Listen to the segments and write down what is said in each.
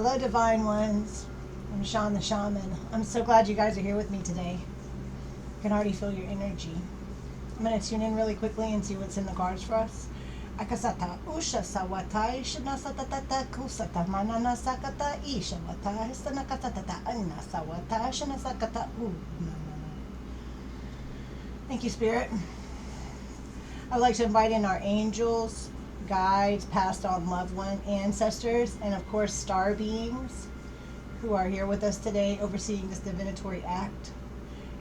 Hello, Divine Ones. I'm Sean the Shaman. I'm so glad you guys are here with me today. I can already feel your energy. I'm going to tune in really quickly and see what's in the cards for us. Akasata usha sawata ishna satata kusata manana sakata isha wata histana katata anna sawata shana sakata u. Thank you, Spirit. I'd like to invite in our angels, guides, passed on loved ones, ancestors, and of course star beings who are here with us today overseeing this divinatory act.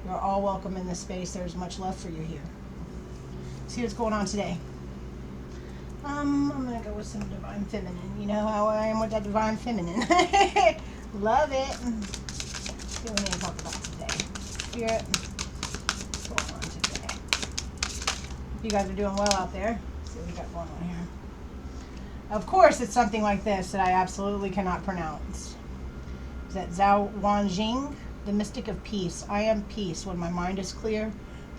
You're all welcome in this space. There's much love for you here. See what's going on today. I'm gonna go with some divine feminine. You know how I am with that divine feminine. Love it. See what we need to talk about today. Spirit, what's going on today? Hope you guys are doing well out there. Let's see what we got going on here. Of course, it's something like this that I absolutely cannot pronounce. Is that Zhao Wanjing, the mystic of peace? I am peace. When my mind is clear,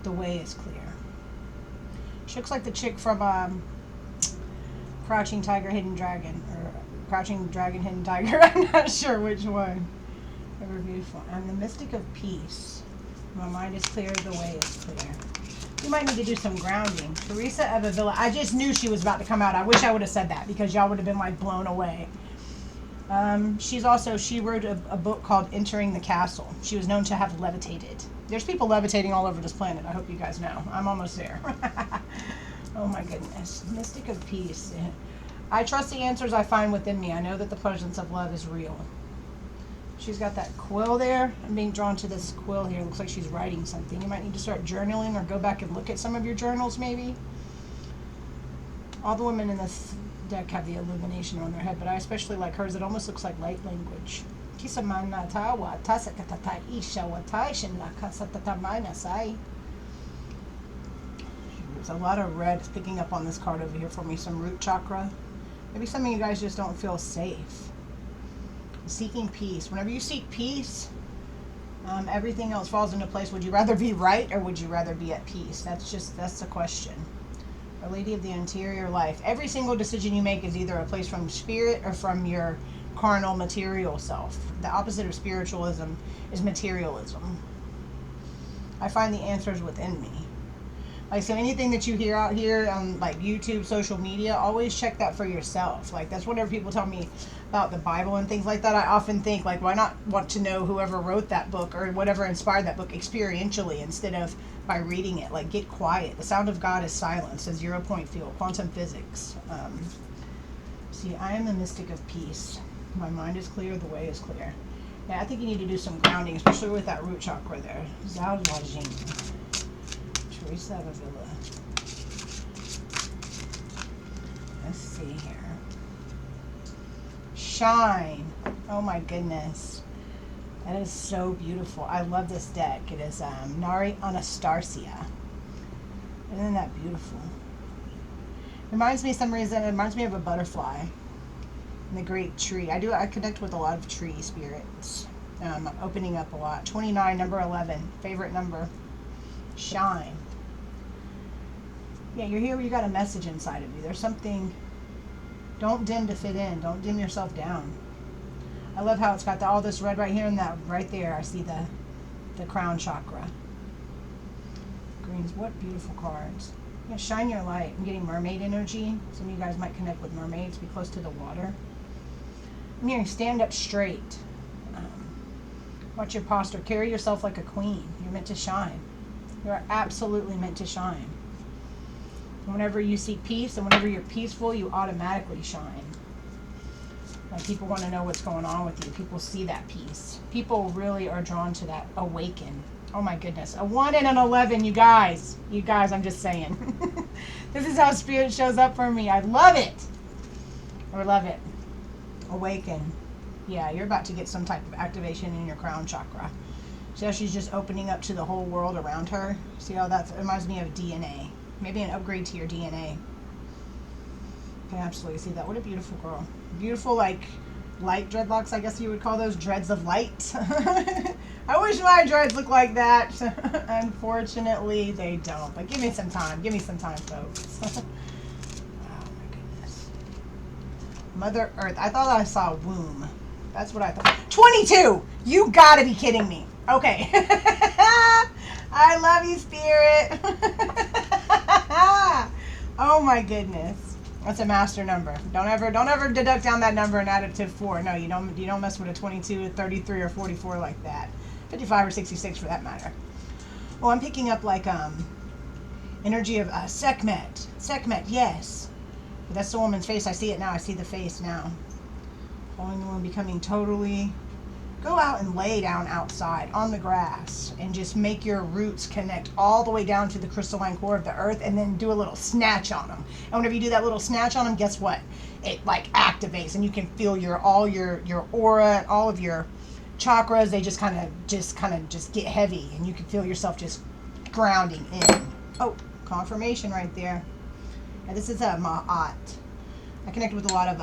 the way is clear. She looks like the chick from Crouching Tiger, Hidden Dragon, or Crouching Dragon, Hidden Tiger. I'm not sure which one. They were beautiful. I'm the mystic of peace. When my mind is clear, the way is clear. You might need to do some grounding. Teresa of Avila. I just knew she was about to come out. I wish I would have said that because y'all would have been like blown away. She wrote a book called Entering the Castle. She was known to have levitated. There's people levitating all over this planet. I hope you guys know. I'm almost there. Oh my goodness. Mystic of peace. I trust the answers I find within me. I know that the presence of love is real. She's got that quill there. I'm being drawn to this quill here. It looks like she's writing something. You might need to start journaling or go back and look at some of your journals maybe. All the women in this deck have the illumination on their head, but I especially like hers. It almost looks like light language. There's a lot of red picking up on this card over here for me. Some root chakra. Maybe some of you guys just don't feel safe. Seeking peace. Whenever you seek peace, everything else falls into place. Would you rather be right or would you rather be at peace? That's the question. Our Lady of the Interior Life. Every single decision you make is either a place from spirit or from your carnal material self. The opposite of spiritualism is materialism. I find the answers within me. Like, so anything that you hear out here on like YouTube, social media, always check that for yourself. Like, that's whenever people tell me about the Bible and things like that, I often think, like, why not want to know whoever wrote that book or whatever inspired that book experientially instead of by reading it? Like, get quiet. The sound of God is silence, a 0-point field, quantum physics. See, I am the mystic of peace. My mind is clear, the way is clear. Yeah, I think you need to do some grounding, especially with that root chakra there. Zhao Wajing. Teresa of Avila. Let's see here. Shine. Oh my goodness. That is so beautiful. I love this deck. It is Nari Anastasia. Isn't that beautiful? Reminds me, some reason, it reminds me of a butterfly and the great tree. I connect with a lot of tree spirits. I'm opening up a lot. 29, number 11. Favorite number. Shine. Yeah, you're here. You got a message inside of you. There's something. Don't dim to fit in. Don't dim yourself down. I love how it's got all this red right here and that right there. I see the crown chakra. Greens. What beautiful cards. Yeah, shine your light. I'm getting mermaid energy. Some of you guys might connect with mermaids. Be close to the water. I'm hearing stand up straight. Watch your posture. Carry yourself like a queen. You're meant to shine. You're absolutely meant to shine. Whenever you seek peace and whenever you're peaceful, you automatically shine. Like, people want to know what's going on with you. People see that peace. People really are drawn to that awaken. Oh my goodness. A 1 and an 11, you guys. You guys, I'm just saying. This is how spirit shows up for me. I love it. I love it. Awaken. Yeah, you're about to get some type of activation in your crown chakra. See how she's just opening up to the whole world around her? See how that reminds me of DNA. Maybe an upgrade to your DNA. I can absolutely see that. What a beautiful girl. Beautiful, like, light dreadlocks, I guess you would call those. Dreads of light. I wish my dreads looked like that. Unfortunately, they don't. But give me some time. Give me some time, folks. Oh, my goodness. Mother Earth. I thought I saw a womb. That's what I thought. 22! You gotta be kidding me. Okay. I love you, Spirit. Oh my goodness. That's a master number. Don't ever deduct down that number and add it to 4. No, you don't mess with a 22, a 33, or 44 like that. 55 or 66 for that matter. Oh, I'm picking up like energy of Sekhmet. Sekhmet, yes. But that's the woman's face. I see it now. I see the face now. Following the woman becoming totally. Go out and lay down outside on the grass and just make your roots connect all the way down to the crystalline core of the earth, and then do a little snatch on them. And whenever you do that little snatch on them, guess what? It like activates, and you can feel your aura and all of your chakras. They just kind of get heavy, and you can feel yourself just grounding in. Oh, confirmation right there. Now, this is a Ma'at. I connect with a lot of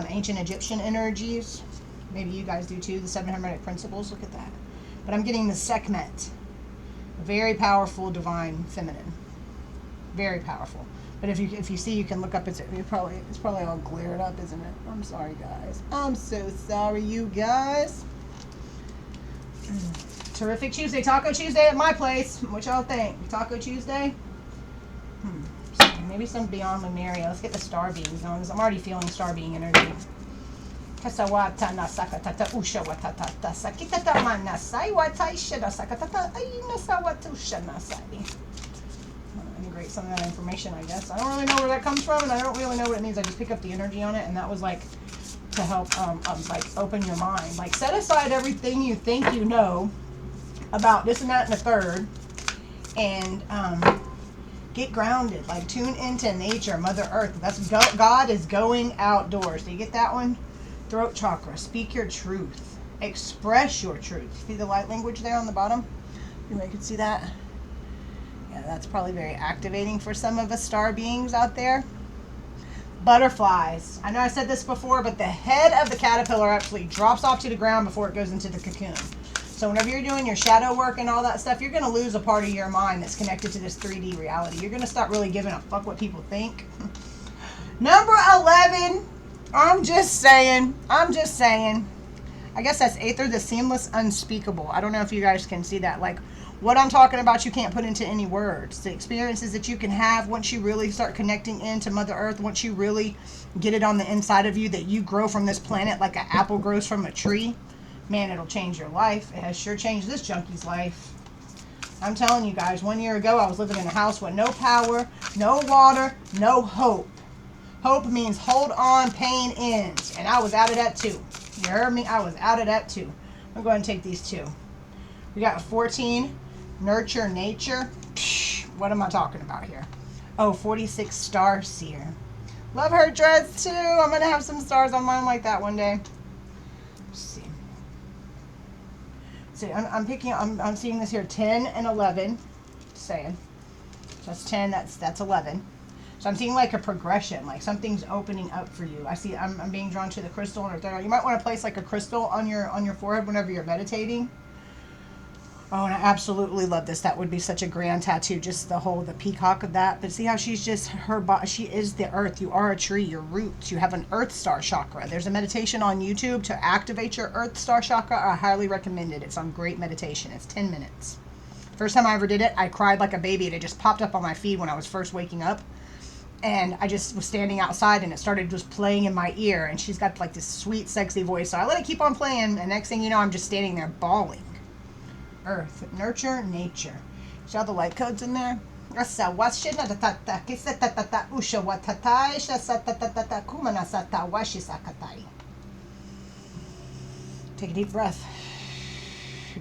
ancient Egyptian energies. Maybe you guys do too, the 7 Hermetic Principles. Look at that. But I'm getting the Sekhmet. Very powerful, divine, feminine. Very powerful. But if you see, you can look up. It's probably all glared up, isn't it? I'm sorry, guys. I'm so sorry, you guys. Terrific Tuesday. Taco Tuesday at my place. What y'all think? Taco Tuesday? Maybe some Beyond Lemuria. Let's get the star beings on, because I'm already feeling star being energy. Kasawata nasakatata usha watata sakitata manasai wataisha sakatata ainasa watusha nasai. Integrate some of that information, I guess. I don't really know where that comes from, and I don't really know what it means. I just pick up the energy on it, and that was like to help like open your mind. Like, set aside everything you think you know about this and that and the third, and get grounded. Like, tune into nature, Mother Earth. That's God is going outdoors. Do you get that one? Throat chakra. Speak your truth. Express your truth. See the light language there on the bottom? Anybody can see that? Yeah, that's probably very activating for some of us star beings out there. Butterflies. I know I said this before, but the head of the caterpillar actually drops off to the ground before it goes into the cocoon. So whenever you're doing your shadow work and all that stuff, you're going to lose a part of your mind that's connected to this 3D reality. You're going to start really giving a fuck what people think. Number 11. I'm just saying. I guess that's Aether, the seamless, unspeakable. I don't know if you guys can see that. Like, what I'm talking about, you can't put into any words. The experiences that you can have once you really start connecting into Mother Earth, once you really get it on the inside of you, that you grow from this planet like an apple grows from a tree. Man, it'll change your life. It has sure changed this junkie's life. I'm telling you guys, 1 year ago, I was living in a house with no power, no water, no hope. Hope means hold on, pain ends. And I was out of that too. You heard me? I was out of that too. I'm going to take these two. We got 14, nurture nature. Psh, what am I talking about here? Oh, 46, star seer. Love her dress too. I'm going to have some stars on mine like that one day. Let's see. See, I'm seeing this here, 10 and 11. Just saying. So that's 10, that's 11. So I'm seeing like a progression, like something's opening up for you. I see, I'm being drawn to the crystal on her third eye. You might want to place like a crystal on your forehead whenever you're meditating. Oh, and I absolutely love this. That would be such a grand tattoo, just the peacock of that. But see how she's just, she is the earth. You are a tree, your roots. You have an earth star chakra. There's a meditation on YouTube to activate your earth star chakra. I highly recommend it. It's on Great Meditation. It's 10 minutes. First time I ever did it, I cried like a baby, and it just popped up on my feed when I was first waking up. And I just was standing outside, and it started just playing in my ear. And she's got like this sweet, sexy voice. So I let it keep on playing. And next thing you know, I'm just standing there bawling. Earth, nurture, nature. See all the light codes in there? Take a deep breath.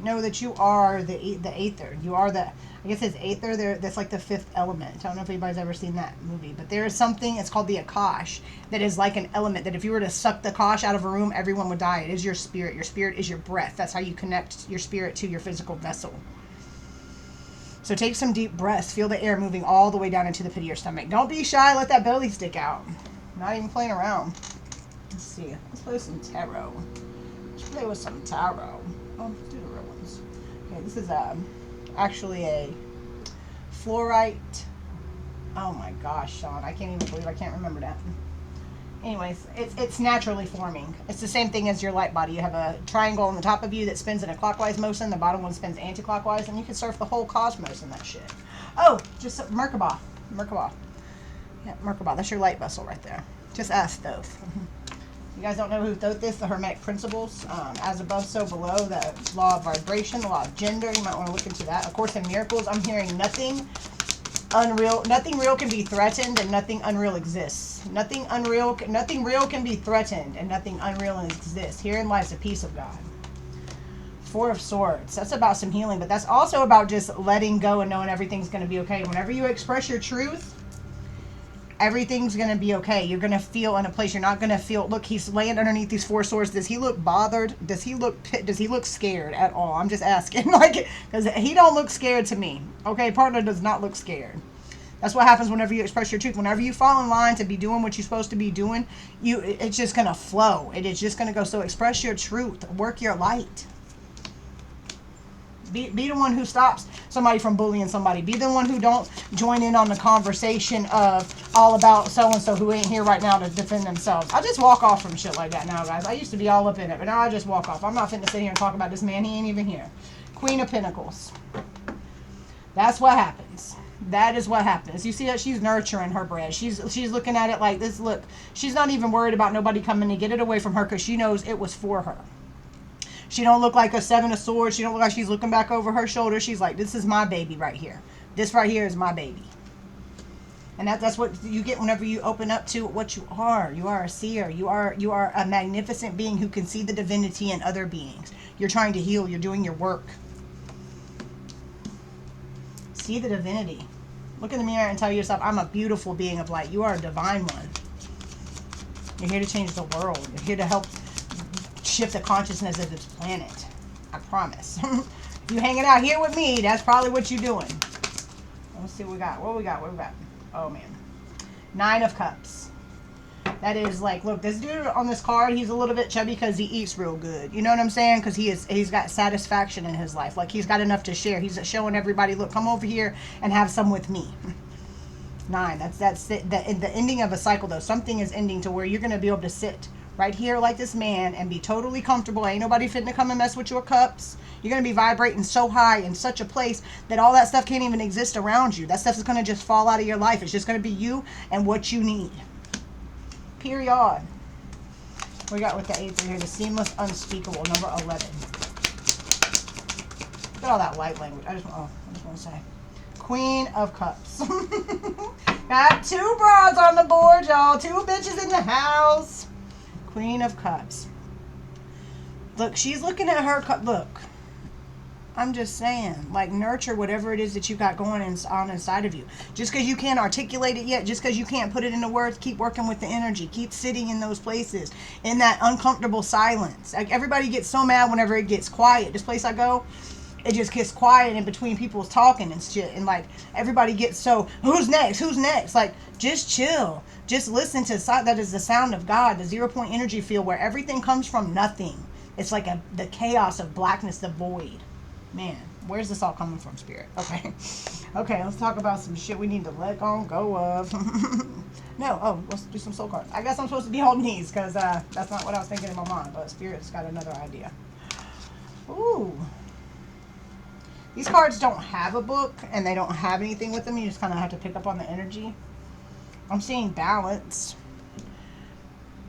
Know that you are the Aether. You are the, I guess it's Aether. That's like the fifth element. I don't know if anybody's ever seen that movie, but there is something, it's called the Akash, that is like an element that if you were to suck the Akash out of a room, everyone would die. It is your spirit. Your spirit is your breath. That's how you connect your spirit to your physical vessel. So take some deep breaths. Feel the air moving all the way down into the pit of your stomach. Don't be shy. Let that belly stick out. Not even playing around. Let's see. Let's play some tarot. Let's play with some tarot. Oh, let's do the real ones. Okay, this is actually a fluorite. Oh my gosh, Sean. I can't even believe I can't remember that. anyways, it's naturally forming. It's the same thing as your light body. You have a triangle on the top of you that spins in a clockwise motion. The bottom one spins anti-clockwise, and you can surf the whole cosmos in that shit. Oh, just Merkabah. Merkabah. Yeah, Merkabah. That's your light vessel right there. Just ask Thoth. You guys don't know who Thoth is? The Hermetic Principles. As above, so below. The law of vibration, the law of gender. You might want to look into that. Of Course in Miracles, I'm hearing nothing unreal. Nothing real can be threatened, and nothing unreal exists. Nothing real can be threatened, and nothing unreal exists. Herein lies the peace of God. Four of Swords. That's about some healing, but that's also about just letting go and knowing everything's going to be okay. Whenever you express your truth, everything's going to be okay. You're going to feel in a place. You're not going to feel. Look, he's laying underneath these four swords. Does he look bothered? Does he look scared at all? I'm just asking, like, because he don't look scared to me. Okay, partner does not look scared. That's what happens whenever you express your truth. Whenever you fall in line to be doing what you're supposed to be doing, it's just going to flow. It is just going to go. So express your truth. Work your light. Be the one who stops somebody from bullying somebody. Be the one who don't join in on the conversation of all about so-and-so who ain't here right now to defend themselves. I just walk off from shit like that now, guys. I used to be all up in it, but now I just walk off. I'm not finna sit here and talk about this man. He ain't even here. Queen of Pentacles. That's what happens. That is what happens. You see that she's nurturing her bread. She's looking at it like this. Look, she's not even worried about nobody coming to get it away from her because she knows it was for her. She don't look like a Seven of Swords. She don't look like she's looking back over her shoulder. She's like, this is my baby right here. This right here is my baby. And that's what you get whenever you open up to what you are. You are a seer. You are a magnificent being who can see the divinity in other beings. You're trying to heal. You're doing your work. See the divinity. Look in the mirror and tell yourself, I'm a beautiful being of light. You are a divine one. You're here to change the world. You're here to help shift the consciousness of this planet. I promise. If you hanging out here with me, that's probably what you're doing. Let's see what we got. What we got? Oh, man. Nine of Cups. That is like, look, this dude on this card, he's a little bit chubby because he eats real good. You know what I'm saying? Because he's got satisfaction in his life. Like, he's got enough to share. He's showing everybody, look, come over here and have some with me. Nine. That's the ending of a cycle, though. Something is ending to where you're going to be able to sit right here like this man and be totally comfortable. Ain't nobody fitting to come and mess with your cups. You're going to be vibrating so high in such a place that all that stuff can't even exist around you. That stuff is going to just fall out of your life. It's just going to be you and what you need. Period. We got with the 8th right here, the seamless, unspeakable, number 11. Look at all that light language. I just want to say. Queen of Cups. Got two broads on the board, y'all. Two bitches in the house. Queen of Cups. Look, she's looking at her cup. Look, I'm just saying, like, nurture whatever it is that you got going on inside of you. Just because you can't articulate it yet, just because you can't put it into words, keep working with the energy. Keep sitting in those places, in that uncomfortable silence. Like, everybody gets so mad whenever it gets quiet. This place I go, it just gets quiet in between people's talking and shit. And, like, everybody gets so, who's next? Who's next? Like, just chill. Just listen to, that is the sound of God, the 0 point energy field where everything comes from nothing. It's like the chaos of blackness, the void. Man, where's this all coming from, Spirit? Okay. Okay, let's talk about some shit we need to let go of. Let's do some soul cards. I guess I'm supposed to be holding these because that's not what I was thinking in my mind, but Spirit's got another idea. Ooh. These cards don't have a book and they don't have anything with them. You just kind of have to pick up on the energy. I'm seeing balance.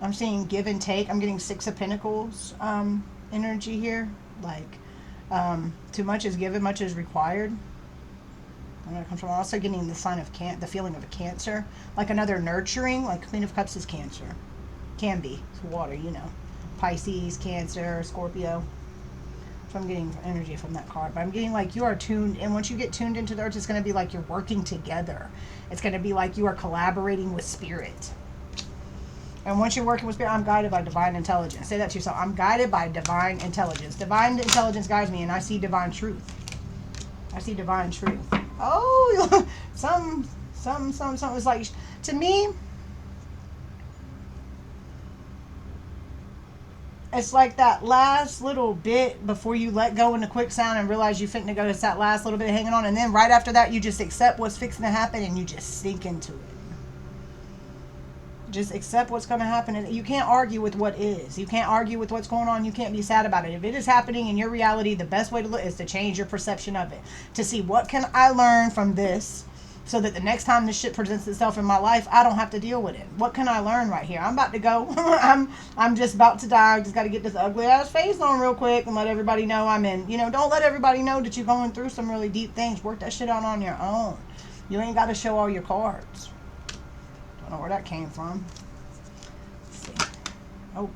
I'm seeing give and take. I'm getting 6 of Pentacles energy here. Like, too much is given, much is required. I'm also getting the sign of the feeling of a Cancer. Like another nurturing. Like Queen of Cups is Cancer. Can be. It's water, you know. Pisces, Cancer, Scorpio. So I'm getting energy from that card. But I'm getting like you are tuned. And once you get tuned into the earth, it's going to be like you're working together. It's going to be like you are collaborating with Spirit. And once you're working with Spirit, I'm guided by divine intelligence. Say that to yourself. I'm guided by divine intelligence. Divine intelligence guides me, and I see divine truth. I see divine truth. Oh, some. It's like, to me, it's like that last little bit before you let go in the quicksand and realize you finna go. It's that last little bit of hanging on, and then right after that, you just accept what's fixing to happen, and you just sink into it. Just accept what's going to happen. And you can't argue with what is. You can't argue with what's going on. You can't be sad about it. If it is happening in your reality, the best way to look is to change your perception of it. To see, what can I learn from this, so that the next time this shit presents itself in my life, I don't have to deal with it. What can I learn right here? I'm about to go. I'm just about to die. I just got to get this ugly ass face on real quick and let everybody know I'm in. Don't let everybody know that you're going through some really deep things. Work that shit out on your own. You ain't got to show all your cards. Don't know where that came from. Let's see. Oh.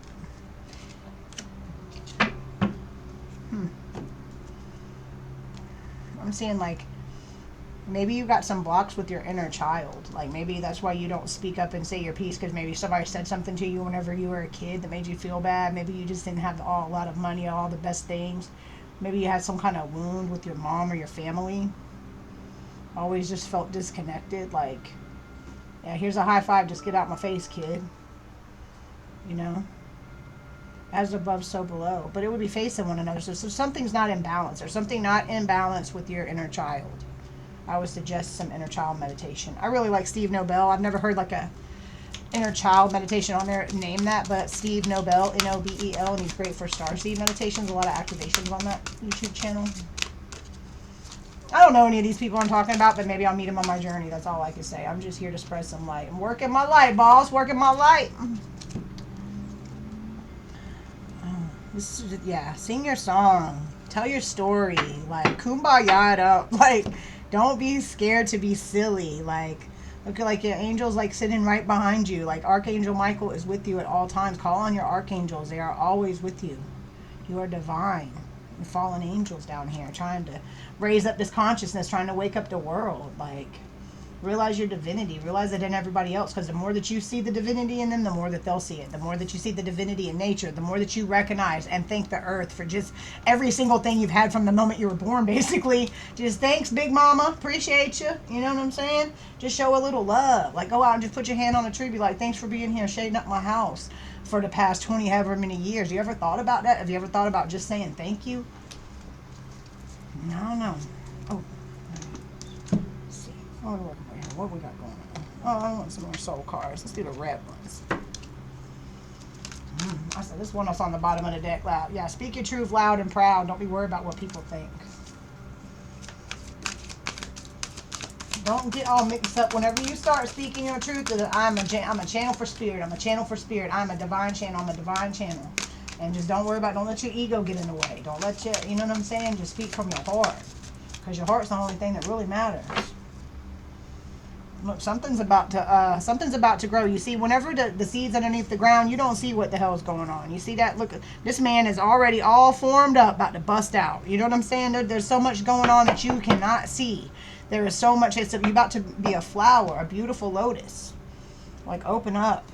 I'm seeing like, maybe you got some blocks with your inner child. Like maybe that's why you don't speak up and say your piece, because maybe somebody said something to you whenever you were a kid that made you feel bad. Maybe you just didn't have a lot of money, all the best things. Maybe you had some kind of wound with your mom or your family. Always just felt disconnected. Like, yeah, here's a high five. Just get out my face, kid. As above, so below. But it would be facing one another. So something's not in balance. There's something not in balance with your inner child. I would suggest some inner child meditation. I really like Steve Nobel. I've never heard like a inner child meditation on there name that, but Steve Nobel, Nobel, and he's great for starseed meditations. A lot of activations on that YouTube channel. I don't know any of these people I'm talking about, but maybe I'll meet them on my journey. That's all I can say. I'm just here to spread some light. I'm working my light, boss. Working my light. This is, yeah, sing your song. Tell your story. Like, kumbaya it up. Like, don't be scared to be silly. Like, look at like your angels like sitting right behind you. Like Archangel Michael is with you at all times. Call on your archangels. They are always with you. You are divine. And fallen angels down here trying to raise up this consciousness, trying to wake up the world. Like, realize your divinity. Realize it in everybody else, because the more that you see the divinity in them, the more that they'll see it. The more that you see the divinity in nature, the more that you recognize and thank the earth for just every single thing you've had from the moment you were born, basically. Just thanks, Big Mama. Appreciate you. You know what I'm saying? Just show a little love. Like, go out and just put your hand on a tree. Be like, thanks for being here, shading up my house for the past 20 however many years. You ever thought about that? Have you ever thought about just saying thank you? No. Oh. Let's see. What we got going on? Oh, I want some more soul cards. Let's do the red ones. I said this one that's on the bottom of the deck loud. Yeah, speak your truth loud and proud. Don't be worried about what people think. Don't get all mixed up whenever you start speaking your truth. That I'm a channel for spirit. I'm a channel for spirit. I'm a divine channel. I'm a divine channel. And just don't worry about, don't let your ego get in the way. Don't let you know what I'm saying? Just speak from your heart. Because your heart's the only thing that really matters. Look, something's about to grow. You see, whenever the seed's underneath the ground, you don't see what the hell's going on. You see that? Look, this man is already all formed up, about to bust out. You know what I'm saying? There's so much going on that you cannot see. There is so much. You're about to be a flower, a beautiful lotus. Like, open up.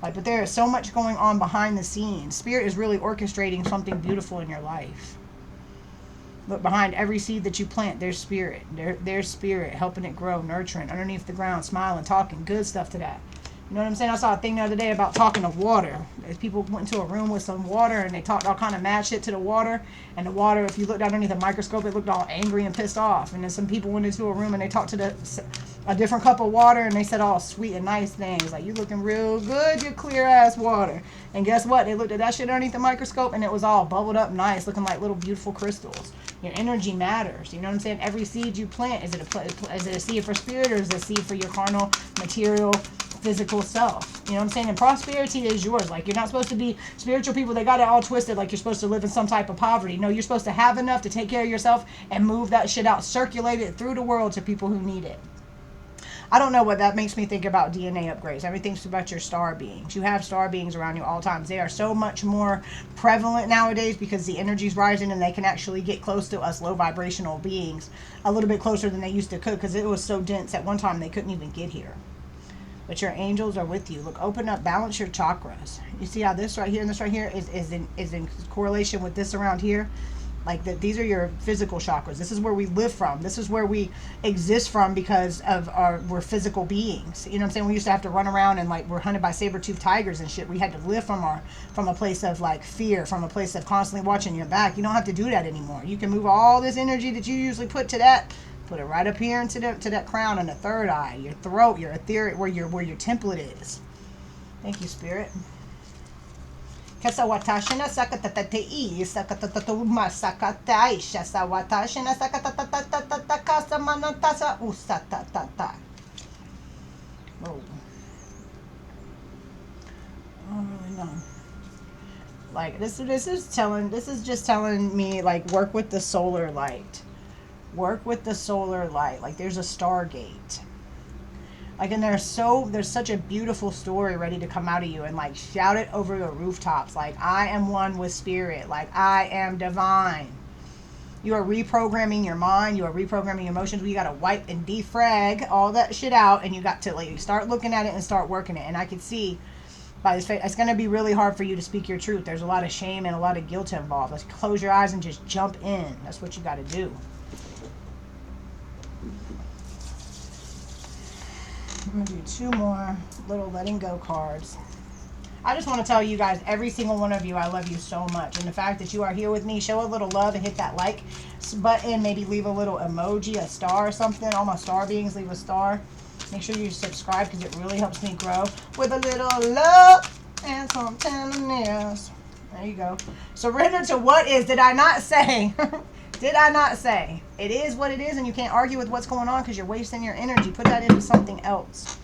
Like, but there is so much going on behind the scenes. Spirit is really orchestrating something beautiful in your life. Look, behind every seed that you plant, there's spirit. There's spirit helping it grow, nurturing, underneath the ground, smiling, talking good stuff to that. You know what I'm saying? I saw a thing the other day about talking to water. As people went into a room with some water and they talked all kind of mad shit to the water. And the water, if you looked underneath a microscope, it looked all angry and pissed off. And then some people went into a room and they talked to a different cup of water and they said all sweet and nice things. Like, you looking real good, you clear ass water. And guess what? They looked at that shit underneath the microscope and it was all bubbled up nice, looking like little beautiful crystals. Your energy matters. You know what I'm saying? Every seed you plant, is it a seed for spirit, or is it a seed for your carnal, material, physical self? You know what I'm saying? And prosperity is yours. Like, you're not supposed to be spiritual people. They got it all twisted like you're supposed to live in some type of poverty. No, you're supposed to have enough to take care of yourself and move that shit out, circulate it through the world to people who need it. I don't know what that makes me think about DNA upgrades. Everything's about your star beings. You have star beings around you all times. They are so much more prevalent nowadays because the energy's rising and they can actually get close to us low vibrational beings a little bit closer than they used to could, because it was so dense at one time they couldn't even get here. But your angels are with you. Look, open up, balance your chakras. You see how this right here and this right here is in correlation with this around here? Like, these are your physical chakras. This is where we live from. This is where we exist from because of we're physical beings. You know what I'm saying? We used to have to run around and like we're hunted by saber-toothed tigers and shit. We had to live from a place of like fear, from a place of constantly watching your back. You don't have to do that anymore. You can move all this energy that you usually put to that, put it right up here into that crown and the third eye, your throat, your etheric, where your template is. Thank you, Spirit. Kasawatashina sakatatatei sakatatatuma sakataisha sawatashina sakatatatata kasamanatasa usatatata. Oh. I don't really know. Like this is just telling me, like, work with the solar light. Work with the solar light. Like there's a stargate. Like, and there's such a beautiful story ready to come out of you, and like shout it over the rooftops. Like, I am one with spirit. Like, I am divine. You are reprogramming your mind. You are reprogramming your emotions. You got to wipe and defrag all that shit out, and you got to like start looking at it and start working it. And I can see by this face, it's going to be really hard for you to speak your truth. There's a lot of shame and a lot of guilt involved. Let's close your eyes and just jump in. That's what you got to do. I'm going to do 2 more little letting go cards. I just want to tell you guys, every single one of you, I love you so much. And the fact that you are here with me, show a little love and hit that like button. Maybe leave a little emoji, a star or something. All my star beings, leave a star. Make sure you subscribe because it really helps me grow. With a little love and some tenderness. There you go. Surrender to what is. Did I not say? Did I not say? It is what it is, and you can't argue with what's going on because you're wasting your energy. Put that into something else.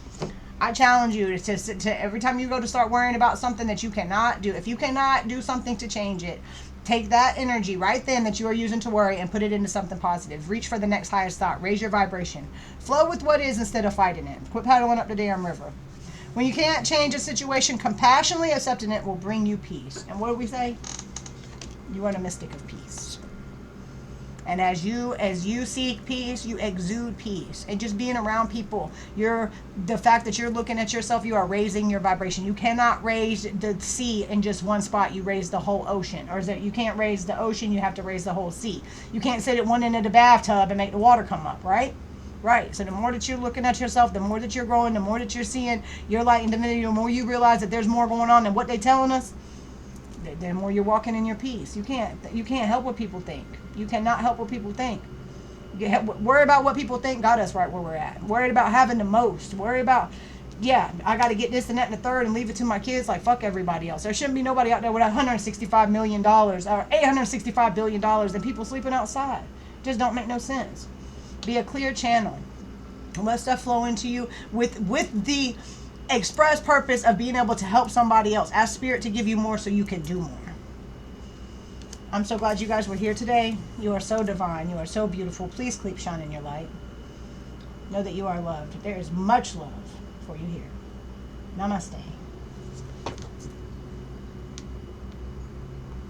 I challenge you to every time you go to start worrying about something that you cannot do. If you cannot do something to change it, take that energy right then that you are using to worry and put it into something positive. Reach for the next highest thought. Raise your vibration. Flow with what is instead of fighting it. Quit paddling up the damn river. When you can't change a situation, compassionately accepting it will bring you peace. And what do we say? You are the mystic of peace. And as you seek peace, you exude peace. And just being around people, the fact that you're looking at yourself, you are raising your vibration. You cannot raise the sea in just one spot. You raise the whole ocean. Or is that you can't raise the ocean, you have to raise the whole sea. You can't sit at one end of the bathtub and make the water come up, right? Right. So the more that you're looking at yourself, the more that you're growing, the more that you're seeing your light and divinity, the more you realize that there's more going on than what they're telling us, the more you're walking in your peace. You can't help what people think. You cannot help what people think. Worry about what people think got us right where we're at. Worried about having the most. Worry about, I got to get this and that and the third and leave it to my kids. Like, fuck everybody else. There shouldn't be nobody out there with $165 million or $865 billion and people sleeping outside. Just don't make no sense. Be a clear channel. Let stuff flow into you with the express purpose of being able to help somebody else. Ask Spirit to give you more so you can do more. I'm so glad you guys were here today. You are so divine. You are so beautiful. Please keep shining your light. Know that you are loved. There is much love for you here. Namaste.